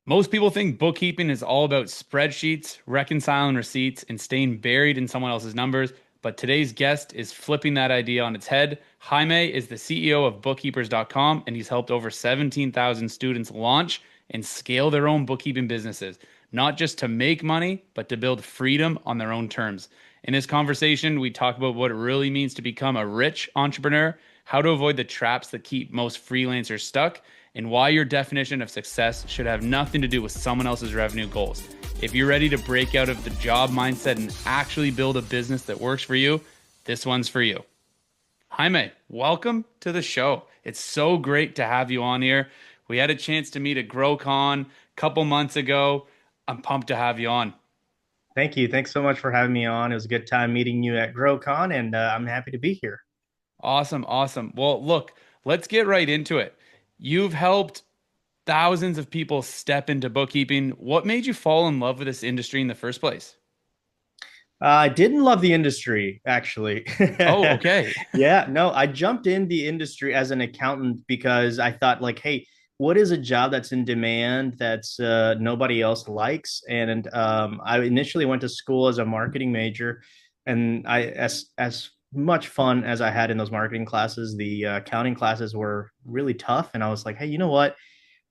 Most people think bookkeeping is all about spreadsheets, reconciling receipts, and staying buried in someone else's numbers. But today's guest is flipping that idea on its head. Jaime is the CEO of bookkeepers.com, and he's helped over 17,000 students launch and scale their own bookkeeping businesses, not just to make money, but to build freedom on their own terms. In this conversation, we talk about what it really means to become a rich entrepreneur, how to avoid the traps that keep most freelancers stuck, and why your definition of success should have nothing to do with someone else's revenue goals. If you're ready to break out of the job mindset and actually build a business that works for you, this one's for you. Jaime, welcome to the show. It's so great to have you on here. We had a chance to meet at GrowCon a couple months ago. I'm pumped to have you on. Thank you. Thanks so much for having me on. It was a good time meeting you at GrowCon, and I'm happy to be here. Awesome, awesome. Well, look, let's get right into it. You've helped thousands of people step into bookkeeping. What made you fall in love with this industry in the first place? I didn't love the industry, actually. Oh, okay. Yeah, no, I jumped in the industry as an accountant because I thought, like, hey, what is a job that's in demand that's nobody else likes? And I initially went to school as a marketing major, and as much fun as I had in those marketing classes, the accounting classes were really tough. And I was like, hey, you know what?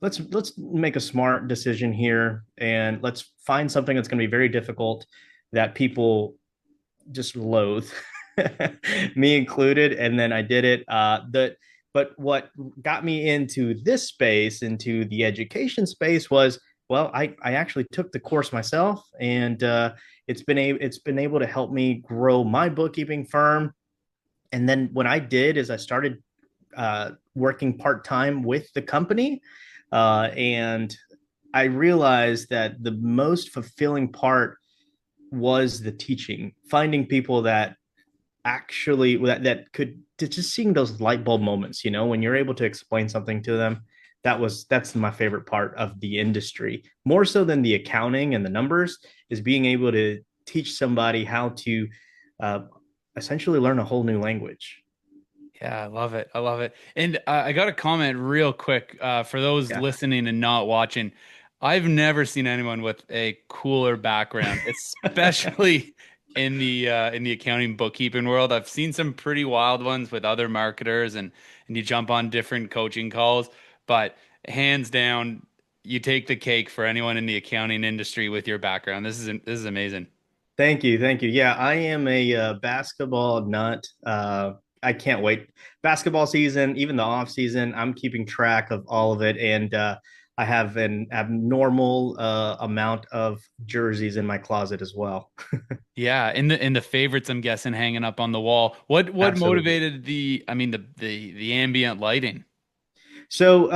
Let's make a smart decision here, and let's find something that's going to be very difficult that people just loathe, me included. And then I did it. But what got me into this space, into the education space, was well, I actually took the course myself, and it's been able to help me grow my bookkeeping firm. And then what I did is I started working part time with the company, and I realized that the most fulfilling part was the teaching, finding people that actually that could just seeing those light bulb moments, when you're able to explain something to them. That's my favorite part of the industry, more so than the accounting and the numbers, is being able to teach somebody how to uh, essentially learn a whole new language. Yeah, I love it. I love it. And I got a comment real quick for those Yeah. listening and not watching. I've never seen anyone with a cooler background, especially in the accounting bookkeeping world. I've seen some pretty wild ones with other marketers and you jump on different coaching calls, but hands down, you take the cake for anyone in the accounting industry with your background. This is amazing. Thank you. Yeah, I am a basketball nut. I can't wait. Basketball season, even the off season, I'm keeping track of all of it, and I have an abnormal amount of jerseys in my closet as well. Yeah, in the favorites, I'm guessing hanging up on the wall. What Absolutely. motivated the ambient lighting? So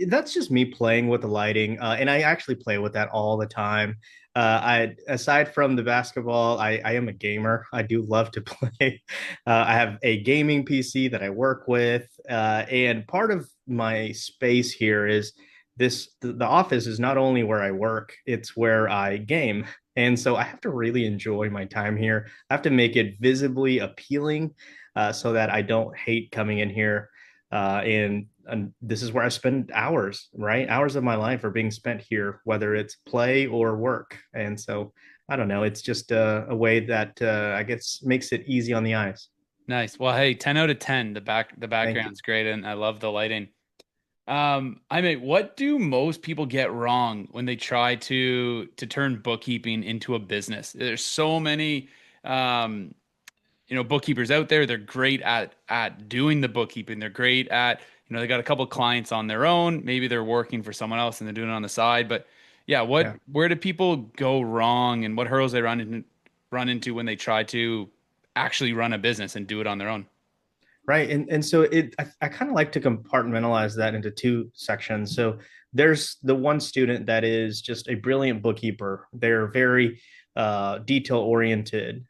that's just me playing with the lighting, and I actually play with that all the time. I aside from the basketball, I am a gamer. I do love to play. I have a gaming PC that I work with, and part of my space here is the office is not only where I work, it's where I game. And so I have to really enjoy my time here. I have to make it visibly appealing, so that I don't hate coming in here, and this is where I spend hours, right? Hours of my life are being spent here, whether it's play or work. And so I don't know. It's just a way that I guess makes it easy on the eyes. Nice. Well, hey, 10 out of 10. The Thank you. background's great and I love the lighting. I mean, what do most people get wrong when they try to turn bookkeeping into a business? There's so many um bookkeepers out there. They're great at doing the bookkeeping. They're great at, they got a couple clients on their own. Maybe they're working for someone else and they're doing it on the side. But yeah, Yeah. where do people go wrong and what hurdles they run into when they try to actually run a business and do it on their own? Right. And so I kind of like to compartmentalize that into two sections. So there's the one student that is just a brilliant bookkeeper. They're very detail oriented.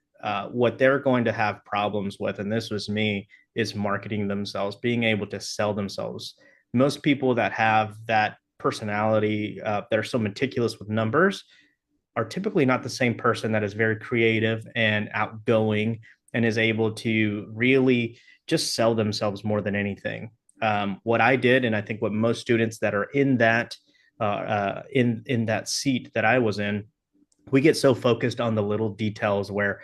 What they're going to have problems with, and this was me, is marketing themselves, being able to sell themselves. Most people that have that personality, that are so meticulous with numbers, are typically not the same person that is very creative and outgoing and is able to really just sell themselves more than anything. What I did, and I think what most students that are in that in that seat that I was in, we get so focused on the little details where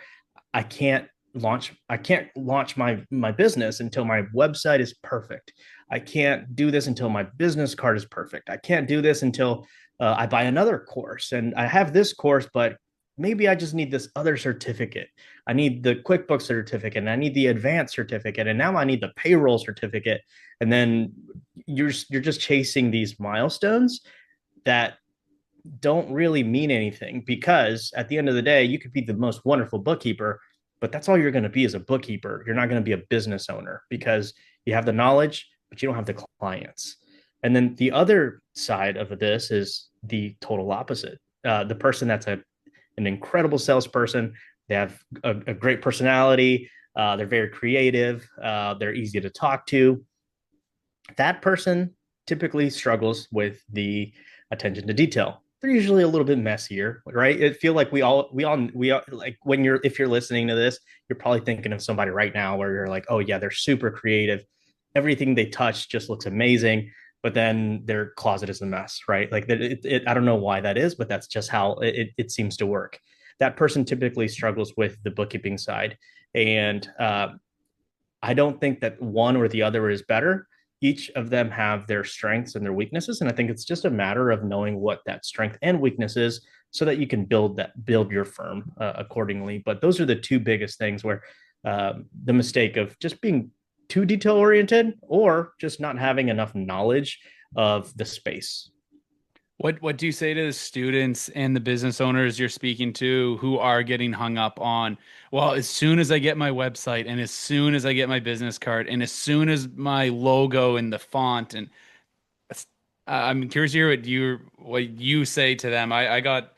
I can't launch my business until my website is perfect. I can't do this until my business card is perfect. I can't do this until I buy another course, and I have this course, but maybe I just need this other certificate. I need the QuickBooks certificate, and I need the advanced certificate, and now I need the payroll certificate. And then you're just chasing these milestones that don't really mean anything, because at the end of the day, you could be the most wonderful bookkeeper, but that's all you're going to be as a bookkeeper. You're not going to be a business owner because you have the knowledge, but you don't have the clients. And then the other side of this is the total opposite. The person that's an incredible salesperson, they have a great personality, they're very creative, they're easy to talk to. That person typically struggles with the attention to detail. They're usually a little bit messier, right? It feel like we all like, when you're if you're listening to this, you're probably thinking of somebody right now where you're like, oh yeah, they're super creative. Everything they touch just looks amazing, but then their closet is a mess, right? Like I don't know why that is, but that's just how it seems to work. That person typically struggles with the bookkeeping side, and I don't think that one or the other is better. Each of them have their strengths and their weaknesses, and I think it's just a matter of knowing what that strength and weakness is, so that you can build your firm accordingly. But those are the two biggest things where the mistake of just being too detail oriented, or just not having enough knowledge of the space. What do you say to the students and the business owners you're speaking to who are getting hung up on, well, as soon as I get my website and as soon as I get my business card and as soon as my logo and the font and I'm curious to hear what you say to them. I got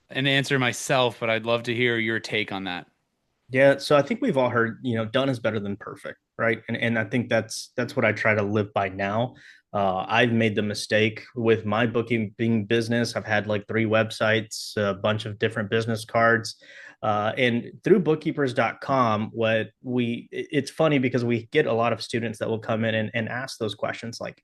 an answer myself, but I'd love to hear your take on that. Yeah, so I think we've all heard, done is better than perfect, right? And I think that's what I try to live by now. I've made the mistake with my booking being business. I've had like three websites, a bunch of different business cards. And through bookkeepers.com, it's funny because we get a lot of students that will come in and ask those questions like,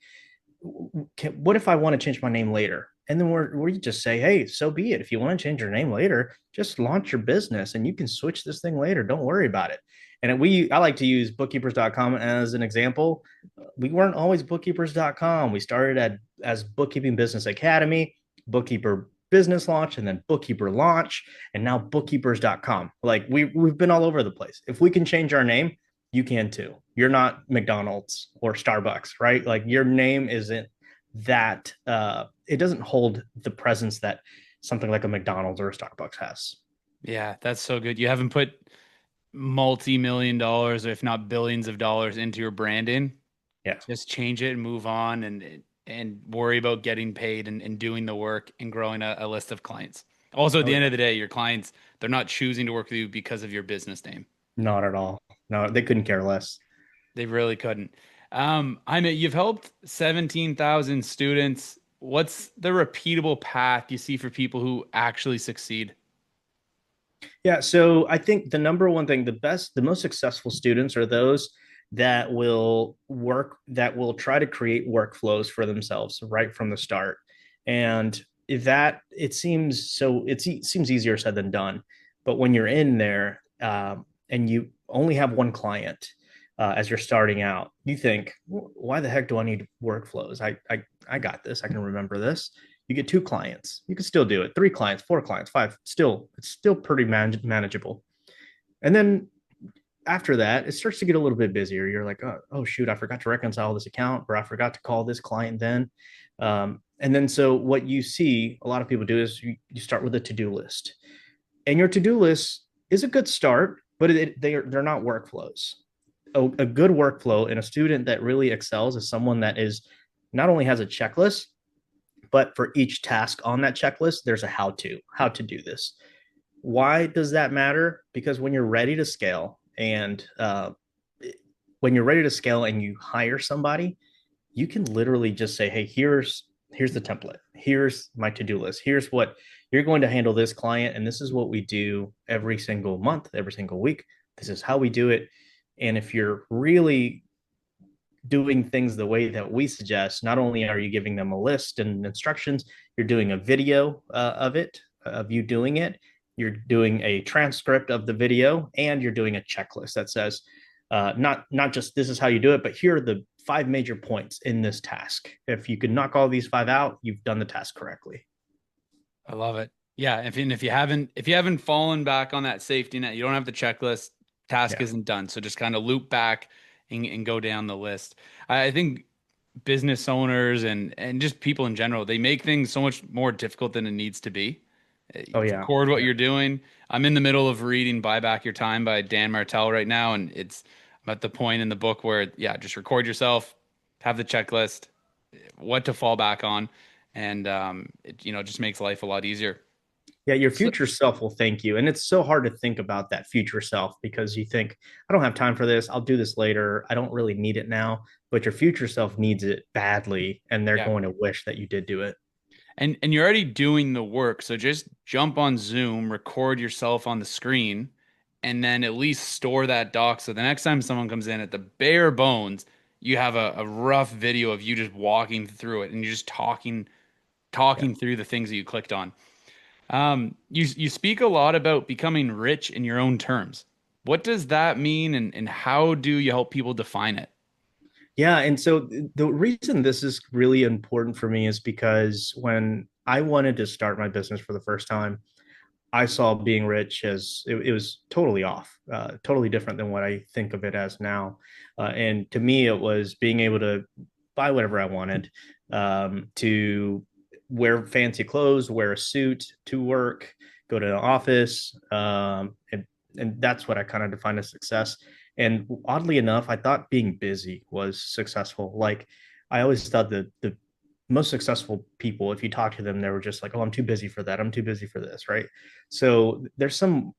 what if I want to change my name later? And then we just say, hey, so be it. If you want to change your name later, just launch your business and you can switch this thing later. Don't worry about it. And I like to use bookkeepers.com as an example. We weren't always bookkeepers.com. We started as Bookkeeping Business Academy, Bookkeeper Business Launch, and then Bookkeeper Launch, and now bookkeepers.com. Like we've been all over the place. If we can change our name, you can too. You're not McDonald's or Starbucks, right? Like your name isn't that it doesn't hold the presence that something like a McDonald's or a Starbucks has. Yeah, that's so good. You haven't put multi-million dollars, if not billions of dollars, into your branding. Yeah. Just change it and move on and worry about getting paid and doing the work and growing a list of clients. Also, at Oh the end yeah. of the day, your clients, they're not choosing to work with you because of your business name. Not at all. No, they couldn't care less. They really couldn't. I mean, you've helped 17,000 students. What's the repeatable path you see for people who actually succeed? Yeah, so I think the number one thing, the most successful students are those that will try to create workflows for themselves right from the start. And that it seems easier said than done. But when you're in there and you only have one client as you're starting out, you think, why the heck do I need workflows? I got this. I can remember this. You get two clients, you can still do it. Three clients, four clients, five, it's still pretty manageable. And then after that, it starts to get a little bit busier. You're like, oh shoot, I forgot to reconcile this account, or I forgot to call this client then. And then so what you see a lot of people do is you start with a to-do list. And your to-do list is a good start, but they're not workflows. A good workflow in a student that really excels is someone that is not only has a checklist, but for each task on that checklist, there's a how to do this. Why does that matter? Because when you're ready to scale and you hire somebody, you can literally just say, hey, here's the template. Here's my to-do list. Here's what you're going to handle this client. And this is what we do every single month, every single week. This is how we do it. And if you're really doing things the way that we suggest, not only are you giving them a list and instructions, you're doing a video of it, of you doing it. You're doing a transcript of the video, and you're doing a checklist that says, not just this is how you do it, but here are the 5 major points in this task. If you can knock all these 5 out, you've done the task correctly. I love it. Yeah, if you haven't fallen back on that safety net, you don't have the checklist, task Yeah. isn't done. So just kind of loop back and go down the list. I think business owners and just people in general, they make things so much more difficult than it needs to be. Oh yeah. Record what Yeah. you're doing. I'm in the middle of reading Buy Back Your Time by Dan Martell right now, and I'm at the point in the book where, yeah, just record yourself, have the checklist, what to fall back on, and it just makes life a lot easier. Yeah, your So, future self will thank you. And it's so hard to think about that future self because you think, I don't have time for this. I'll do this later. I don't really need it now. But your future self needs it badly. And they're yeah. going to wish that you did do it. And you're already doing the work, so just jump on Zoom, record yourself on the screen, and then at least store that doc so the next time someone comes in at the bare bones, you have a rough video of you just walking through it and you're just talking Yeah. talking through the things that you clicked on. You speak a lot about becoming rich in your own terms. What does that mean, and how do you help people define it? Yeah. And so the reason this is really important for me is because when I wanted to start my business for the first time, I saw being rich as it was totally off, totally different than what I think of it as now. And to me, it was being able to buy whatever I wanted, to wear fancy clothes, wear a suit to work, go to an office, and that's what I kind of define as success. And oddly enough, I thought being busy was successful. Like I always thought that the most successful people, if you talk to them, they were just like, oh, I'm too busy for that. I'm too busy for this. Right. So there's some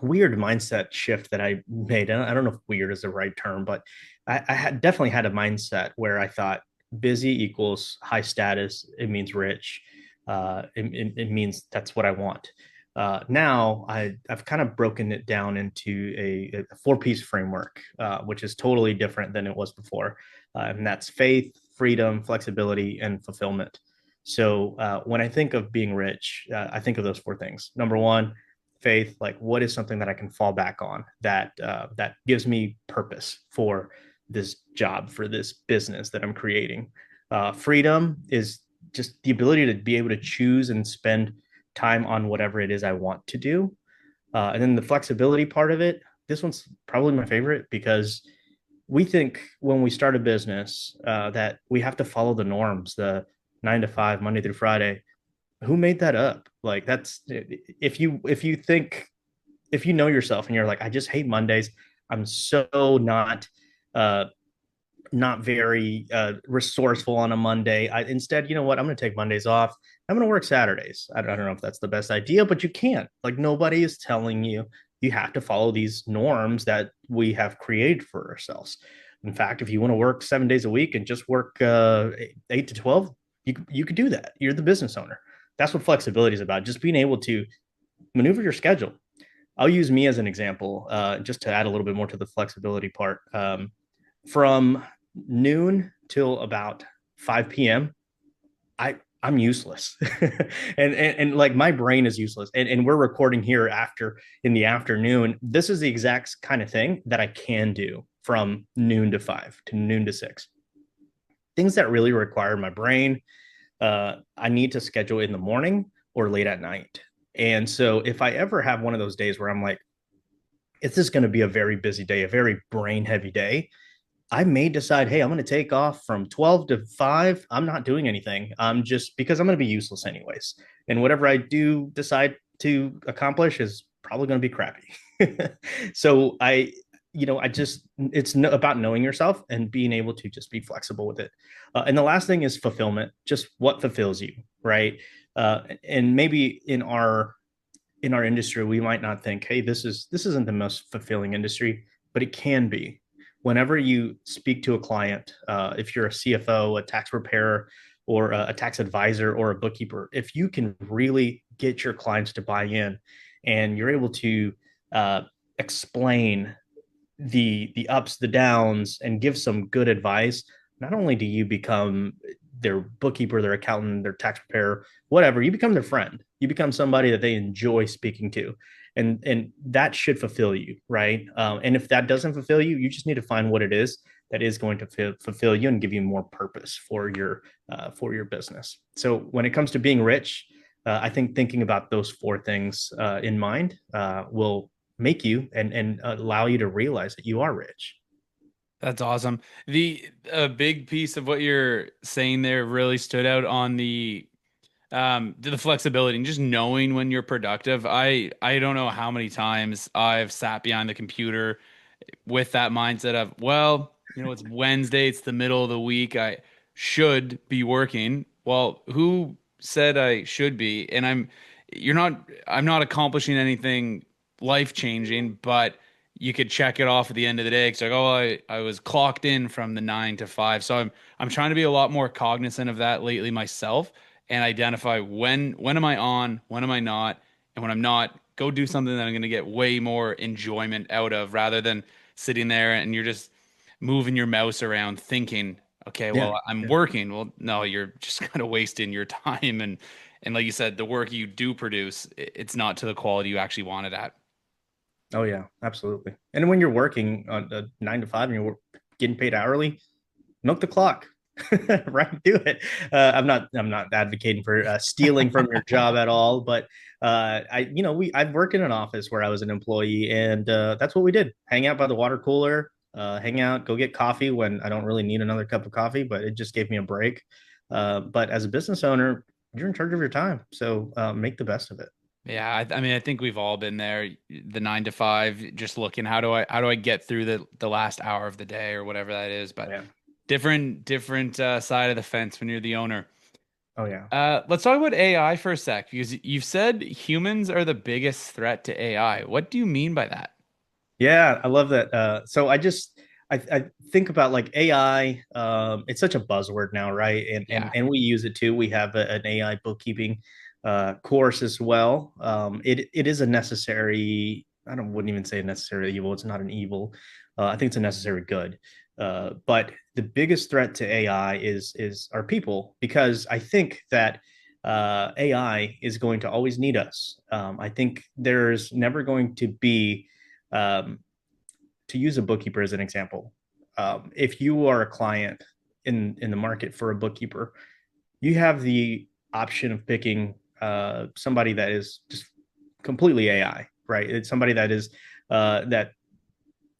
weird mindset shift that I made. And I don't know if weird is the right term, but I had definitely had a mindset where I thought busy equals high status. It means rich. It means that's what I want. Now I've kind of broken it down into a 4 piece framework, which is totally different than it was before. And that's faith, freedom, flexibility, and fulfillment. So when I think of being rich, I think of those 4 things. Number one, faith. Like, what is something that I can fall back on that gives me purpose for this job, for this business that I'm creating. Freedom is just the ability to be able to choose and spend time on whatever it is I want to do. And then the flexibility part of it, this one's probably my favorite because we think when we start a business that we have to follow the norms, the 9 to 5, Monday through Friday. Who made that up? Like that's if you think if you know yourself and you're like, I just hate Mondays. I'm so uh not very resourceful on a Monday. Instead, you know what? I'm going to take Mondays off. I'm going to work Saturdays. I don't know if that's the best idea, but you can't. Like nobody is telling you you have to follow these norms that we have created for ourselves. In fact, if you want to work 7 days a week and just work 8 to 12, you could do that. You're the business owner. That's what flexibility is about. Just being able to maneuver your schedule. I'll use me as an example, just to add a little bit more to the flexibility part. From noon till about 5 p.m., I'm useless. And like my brain is useless. And we're recording here after in the afternoon. This is the exact kind of thing that I can do from noon to 5 to noon to 6. Things that really require my brain, I need to schedule in the morning or late at night. And so if I ever have one of those days where I'm like, it's just going to be a very busy day, a very brain heavy day, I may decide, hey, I'm going to take off from 12 to 5. I'm not doing anything. I'm just because I'm going to be useless anyways. And whatever I do decide to accomplish is probably going to be crappy. So I just, it's no, about knowing yourself and being able to just be flexible with it. And the last thing is fulfillment, just what fulfills you, right? And maybe in our industry, we might not think, hey, this isn't the most fulfilling industry, but it can be. Whenever you speak to a client, if you're a CFO, a tax preparer, or a tax advisor or a bookkeeper, if you can really get your clients to buy in and you're able to uh, explain the ups, the downs, and give some good advice, not only do you become their bookkeeper, their accountant, their tax preparer, whatever, you become their friend. You become somebody that they enjoy speaking to, and that should fulfill you, right? And if that doesn't fulfill you, you just need to find what it is that is going to fulfill you and give you more purpose for your business. So when it comes to being rich, I think thinking about those four things in mind will make you and allow you to realize that you are rich. That's awesome. The a big piece of what you're saying there really stood out on the flexibility and just knowing when you're productive. I don't know how many times I've sat behind the computer with that mindset of, well, it's Wednesday, it's the middle of the week, I should be working. Well, who said I should be? And I'm not accomplishing anything life-changing, but you could check it off at the end of the day. It's like, oh, I was clocked in from the 9 to 5. So I'm trying to be a lot more cognizant of that lately myself and identify when am I on, when am I not, and when I'm not, go do something that I'm going to get way more enjoyment out of rather than sitting there and you're just moving your mouse around thinking, okay, Yeah. well, I'm Yeah. working. Well, no, you're just kind of wasting your time and like you said, the work you do produce, it's not to the quality you actually want it at. Oh yeah, absolutely. And when you're working on a 9 to 5 and you're getting paid hourly, milk the clock. Right, do it. I'm not advocating for stealing from your job at all, but I've worked in an office where I was an employee, and that's what we did: hang out by the water cooler, hang out, go get coffee when I don't really need another cup of coffee, but it just gave me a break. But as a business owner, you're in charge of your time, so make the best of it. Yeah, I mean, I think we've all been there. The 9 to 5, just looking, how do I get through the last hour of the day or whatever that is. But Yeah. different side of the fence when you're the owner. Oh yeah. Let's talk about AI for a sec because you've said humans are the biggest threat to AI. What do you mean by that? Yeah, I love that. So I think about like AI. It's such a buzzword now, right? Yeah. And we use it too. We have an AI bookkeeping course as well. It is a necessary. I don't wouldn't even say a necessary evil. It's not an evil. I think it's a necessary good. But the biggest threat to AI is our people, because I think that AI is going to always need us. I think there's never going to be um, to use a bookkeeper as an example, if you are a client in the market for a bookkeeper, you have the option of picking somebody that is just completely AI, right? It's somebody that is that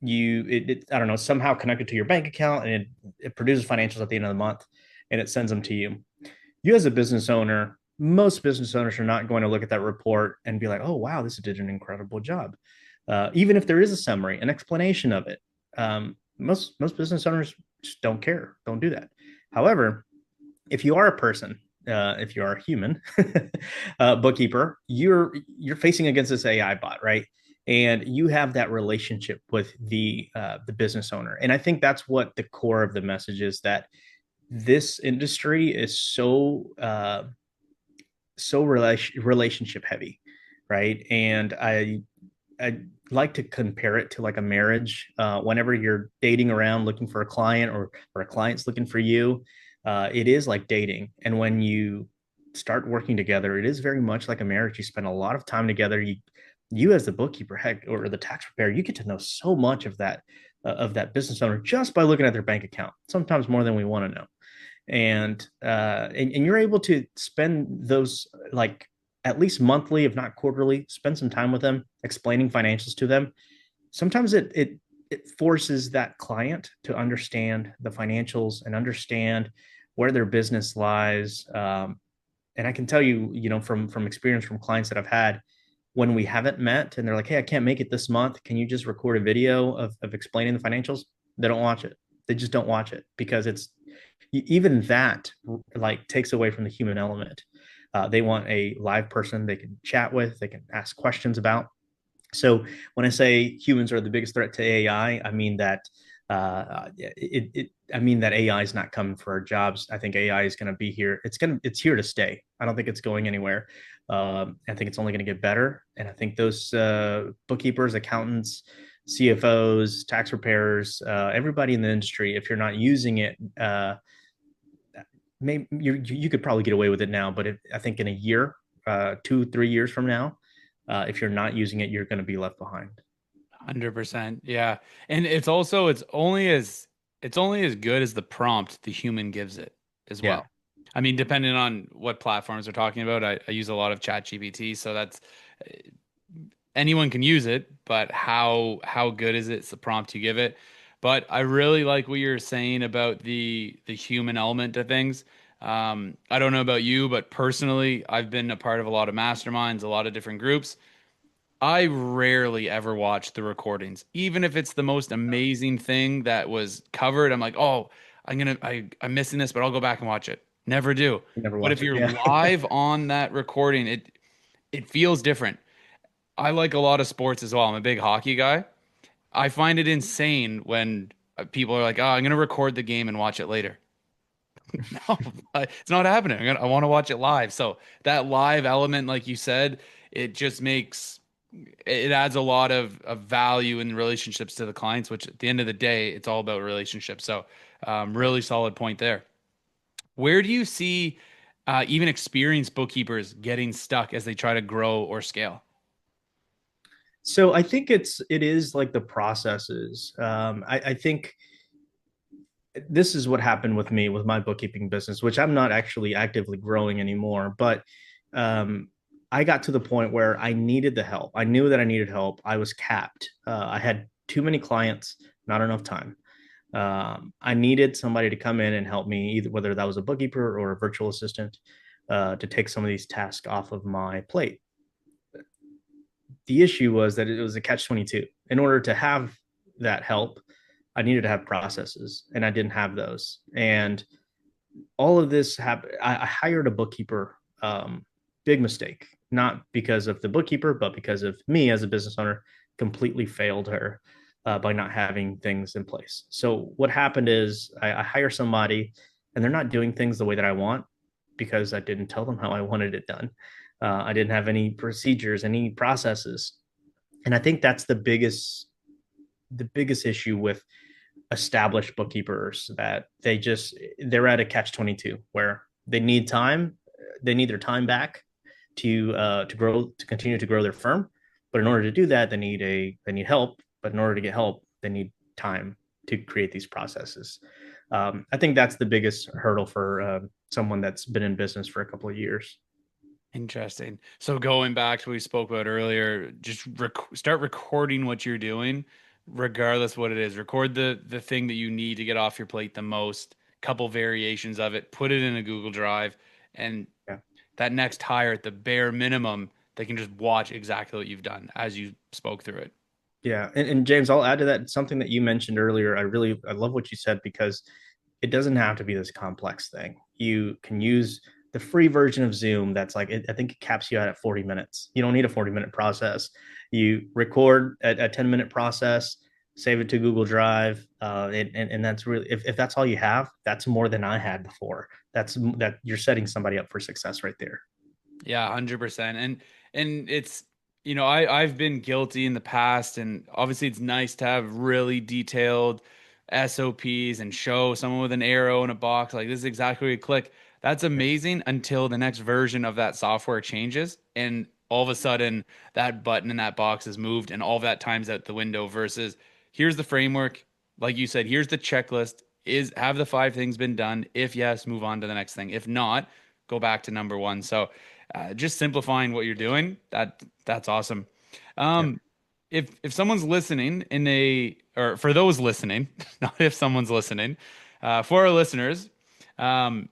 I don't know, somehow connected to your bank account, and it produces financials at the end of the month and it sends them to you. You as a business owner, most business owners are not going to look at that report and be like, oh wow, this did an incredible job. Even if there is a summary, an explanation of it, most business owners just don't care, don't do that. However, if you are a person, if you are a human bookkeeper, you're facing against this AI bot, right? And you have that relationship with the business owner, and I think that's what the core of the message is, that this industry is so relationship heavy, right? And I like to compare it to like a marriage. Whenever you're dating around looking for a client, or a client's looking for you, it is like dating. And when you start working together, it is very much like a marriage. You spend a lot of time together. You as the bookkeeper, heck, or the tax preparer, you get to know so much of that business owner just by looking at their bank account. Sometimes more than we want to know. And you're able to spend those, like, at least monthly, if not quarterly, spend some time with them, explaining financials to them. Sometimes it forces that client to understand the financials and understand where their business lies. And I can tell you, from experience from clients that I've had, when we haven't met and they're like, hey, I can't make it this month, can you just record a video of explaining the financials? They don't watch it. They just don't watch it, because it's even that, like, takes away from the human element. They want a live person they can chat with, they can ask questions about. So when I say humans are the biggest threat to AI, I mean that I mean that AI is not coming for our jobs. I think AI is going to be here. It's here to stay. I don't think it's going anywhere. I think it's only going to get better. And I think those bookkeepers, accountants, CFOs, tax preparers, everybody in the industry. If you're not using it, maybe you could probably get away with it now, but I think in a year, 2, 3 years from now, if you're not using it, you're going to be left behind. 100%. Yeah. And it's only as good as the prompt the human gives it as Yeah, well. I mean, depending on what platforms we're talking about, I use a lot of Chat GPT, so that's anyone can use it, but how good is it? It's the prompt you give it. But I really like what you're saying about the human element to things. I don't know about you, but personally, I've been a part of a lot of masterminds, a lot of different groups. I rarely ever watch the recordings, even if it's the most amazing thing that was covered. I'm like, oh, I'm missing this, but I'll go back and watch it. Never do. you never But watch if it. you're Yeah, live on that recording, it feels different. I like a lot of sports as well. I'm a big hockey guy. I find it insane when people are like, "Oh, I'm gonna record the game and watch it later." No, it's not happening. I want to watch it live. So that live element, like you said, it just makes it adds a lot of value in relationships to the clients, which at the end of the day, it's all about relationships. So, really solid point there. Where do you see even experienced bookkeepers getting stuck as they try to grow or scale? so I think it is like the processes. I think this is what happened with me with my bookkeeping business, which I'm not actually actively growing anymore. But um, I got to the point where I needed the help. I knew that I needed help. I was capped. I had too many clients, not enough time. I needed somebody to come in and help me, either whether that was a bookkeeper or a virtual assistant, to take some of these tasks off of my plate. The issue was that it was a catch 22. In order to have that help, I needed to have processes, and I didn't have those. And all of this happened. I hired a bookkeeper. Big mistake, not because of the bookkeeper, but because of me as a business owner. Completely failed her by not having things in place. So what happened is I hire somebody, and they're not doing things the way that I want because I didn't tell them how I wanted it done. I didn't have any procedures, any processes, and I think that's the biggest issue with established bookkeepers, that they're at a catch 22 where they need their time back to continue to grow their firm, but in order to do that they need help, but in order to get help they need time to create these processes. I think that's the biggest hurdle for someone that's been in business for a couple of years. Interesting. So going back to what we spoke about earlier, just start recording what you're doing, regardless what it is. Record the thing that you need to get off your plate the most, couple variations of it, put it in a Google Drive, and Yeah. that next hire at the bare minimum, they can just watch exactly what you've done as you spoke through it. Yeah, and James, I'll add to that something that you mentioned earlier. I love what you said, because it doesn't have to be this complex thing. You can use the free version of Zoom. That's like I think it caps you out at 40 minutes. You don't need a 40-minute process. You record a 10-minute process, save it to Google Drive, and that's really, if that's all you have, that's more than I had before. That you're setting somebody up for success right there. Yeah, 100%. And it's I've been guilty in the past, and obviously it's nice to have really detailed SOPs and show someone with an arrow in a box like this is exactly where you click. That's amazing until the next version of that software changes and all of a sudden that button in that box is moved and all of that time's out the window versus here's the framework, like you said, here's the checklist. Is have the five things been done? If yes, move on to the next thing. If not, go back to number one. So just simplifying what you're doing, that's awesome. Yeah. Um, if someone's listening or for those listening, not if someone's listening, for our listeners, um,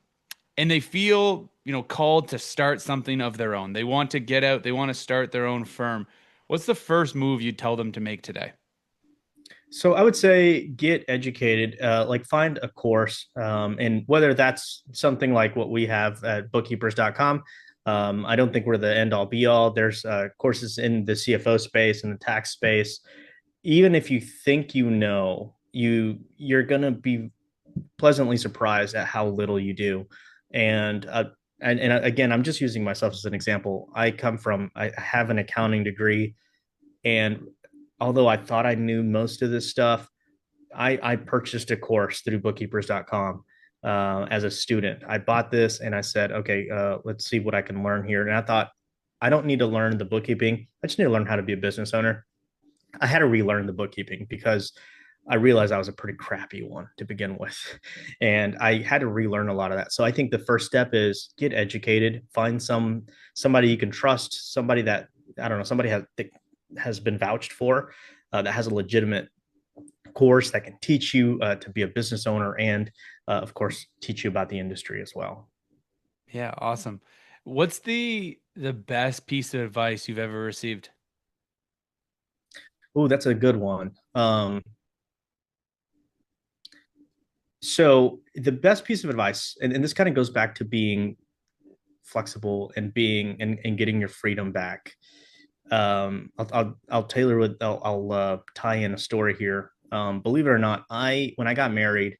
and they feel called to start something of their own, they want to get out, they want to start their own firm. What's the first move you'd tell them to make today? So I would say get educated, like find a course, and whether that's something like what we have at bookkeepers.com. I don't think we're the end all be all. There's courses in the CFO space and the tax space. Even if you think you're gonna be pleasantly surprised at how little you do. And again, I'm just using myself as an example. I have an accounting degree, and although I thought I knew most of this stuff, I purchased a course through bookkeepers.com as a student. I bought this and I said, okay, let's see what I can learn here. And I thought, I don't need to learn the bookkeeping. I just need to learn how to be a business owner. I had to relearn the bookkeeping because I realized I was a pretty crappy one to begin with. And I had to relearn a lot of that. So I think the first step is get educated, find somebody you can trust, somebody that, I don't know, somebody has been vouched for, that has a legitimate course that can teach you to be a business owner and, of course, teach you about the industry as well. Yeah, awesome. What's the best piece of advice you've ever received? Oh, that's a good one. So the best piece of advice, and this kind of goes back to being flexible and being and getting your freedom back. I'll tailor with I'll tie in a story here. Believe it or not, I when I got married,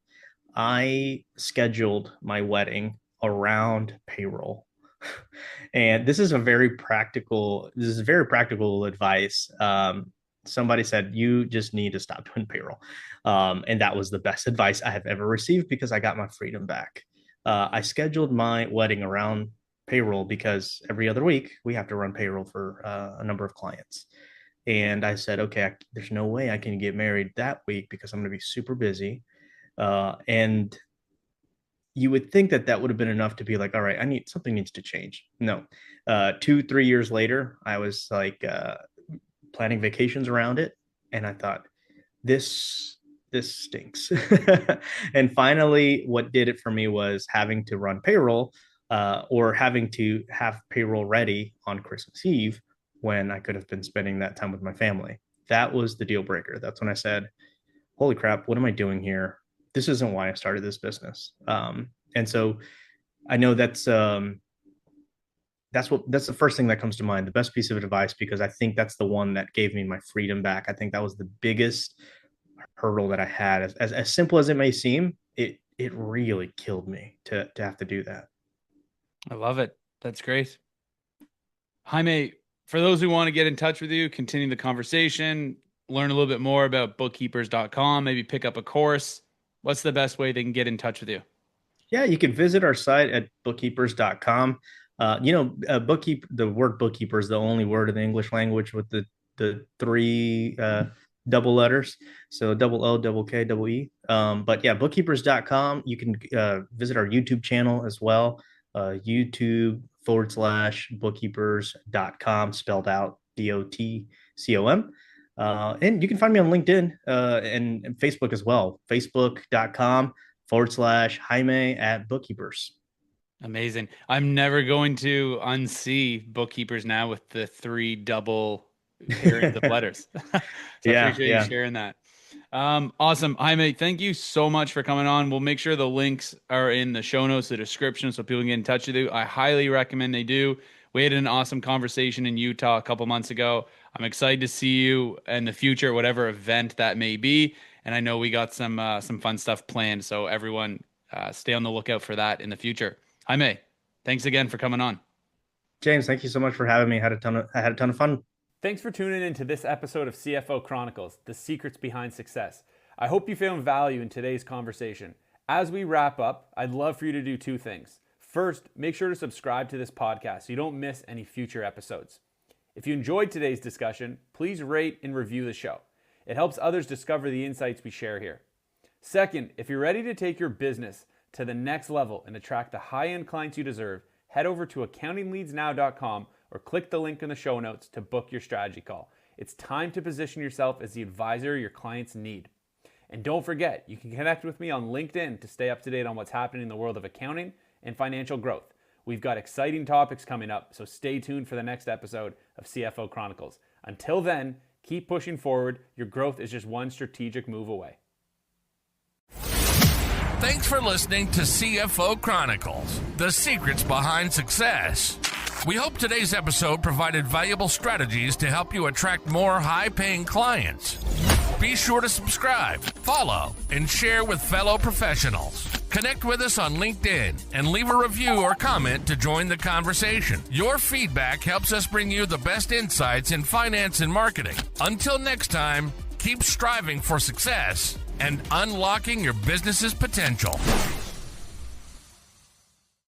I scheduled my wedding around payroll. And this is very practical advice. Somebody said, you just need to stop doing payroll. And that was the best advice I have ever received because I got my freedom back. I scheduled my wedding around payroll because every other week we have to run payroll for a number of clients. And I said, okay, there's no way I can get married that week because I'm going to be super busy. And you would think that that would have been enough to be like, all right, something needs to change. No, 2, 3 years later, I was like planning vacations around it, and I thought this stinks. And finally, what did it for me was having to run payroll, or having to have payroll ready on Christmas Eve when I could have been spending that time with my family. That was the deal breaker. That's when I said, holy crap, what am I doing here? This isn't why I started this business. And so I know that's the first thing that comes to mind, the best piece of advice, because I think that's the one that gave me my freedom back. I think that was the biggest hurdle that I had. As simple as it may seem, it really killed me to have to do that. I love it. That's great. Jaime, for those who want to get in touch with you, continue the conversation, learn a little bit more about bookkeepers.com, maybe pick up a course, what's the best way they can get in touch with you? Yeah, you can visit our site at bookkeepers.com. The word bookkeeper is the only word in the English language with the three double letters. So double O, double K, double E. But yeah, bookkeepers.com. You can visit our YouTube channel as well. YouTube/bookkeepers.com, spelled out DOTCOM. And you can find me on LinkedIn and Facebook as well. Facebook.com/Jaime at bookkeepers. Amazing. I'm never going to unsee bookkeepers now with the three double pairings of letters. So I appreciate you sharing that. Awesome. Jaime, thank you so much for coming on. We'll make sure the links are in the show notes, the description, so people can get in touch with you. I highly recommend they do. We had an awesome conversation in Utah a couple months ago. I'm excited to see you in the future, whatever event that may be. And I know we got some fun stuff planned. So everyone stay on the lookout for that in the future. Jaime, thanks again for coming on. James, thank you so much for having me. I had a ton of fun. Thanks for tuning in to this episode of CFO Chronicles, the secrets behind success. I hope you found value in today's conversation. As we wrap up, I'd love for you to do two things. First, make sure to subscribe to this podcast so you don't miss any future episodes. If you enjoyed today's discussion, please rate and review the show. It helps others discover the insights we share here. Second, if you're ready to take your business to the next level and attract the high-end clients you deserve, head over to accountingleadsnow.com or click the link in the show notes to book your strategy call. It's time to position yourself as the advisor your clients need. And don't forget, you can connect with me on LinkedIn to stay up to date on what's happening in the world of accounting and financial growth. We've got exciting topics coming up, so stay tuned for the next episode of CFO Chronicles. Until then, keep pushing forward. Your growth is just one strategic move away. Thanks for listening to CFO Chronicles, the secrets behind success. We hope today's episode provided valuable strategies to help you attract more high-paying clients. Be sure to subscribe, follow, and share with fellow professionals. Connect with us on LinkedIn and leave a review or comment to join the conversation. Your feedback helps us bring you the best insights in finance and marketing. Until next time, keep striving for success and unlocking your business's potential.